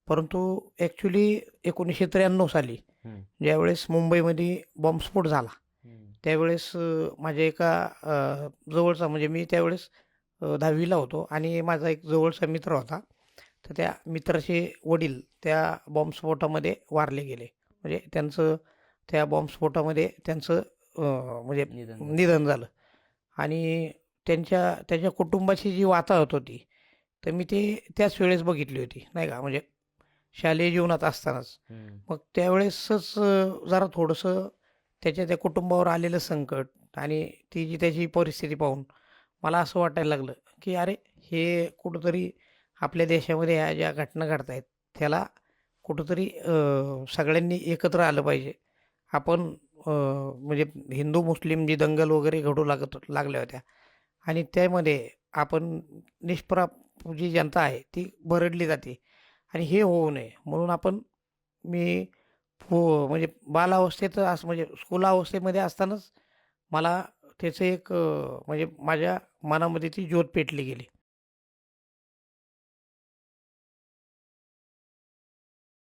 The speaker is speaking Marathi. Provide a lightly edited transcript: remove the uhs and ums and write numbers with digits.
परंतु ॲक्च्युली 1993 साली हं, ज्यावेळेस मुंबईमध्ये बॉम्बस्फोट झाला, हं. त्यावेळेस माझ्या एका जवळचा म्हणजे मी त्यावेळेस 10वी होतो आणि माझा एक जवळचा मित्र होता. तर त्या मित्राचे वडील त्या बॉम्बस्फोटामध्ये वारले गेले. म्हणजे त्यांचं त्या बॉम्बस्फोटामध्ये त्यांचं म्हणजे निधन झालं. निधन झालं आणि त्याच्या कुटुंबाची जी वाताहत होती, तर मी ते त्याच वेळेस बघितली होती, नाही का. म्हणजे शालेय जीवनात असतानाच. हं, मग त्यावेळेसच जरा थोडंसं त्या कुटुंबावर आलेलं संकट आणि ती जी त्याची परिस्थिती पाहून मला असं वाटायला लागलं, की अरे, हे कुठेतरी आपल्या देशामध्ये ह्या ज्या घटना घडतायत, त्याला कुठेतरी सगळ्यांनी एकत्र आलं पाहिजे. आपण म्हणजे हिंदू मुस्लिम जी दंगल वगैरे घडू लागल्या होत्या आणि त्यामध्ये आपण निष्प्रभ जी जनता आहे ती भरडली जाते आणि हे होऊ नये म्हणून मी म्हणजे बालावस्थेत असं म्हणजे स्कुलावस्थेमध्ये असतानाच मला त्याचं एक म्हणजे माझ्या मनामध्ये ती ज्योत पेटली गेली.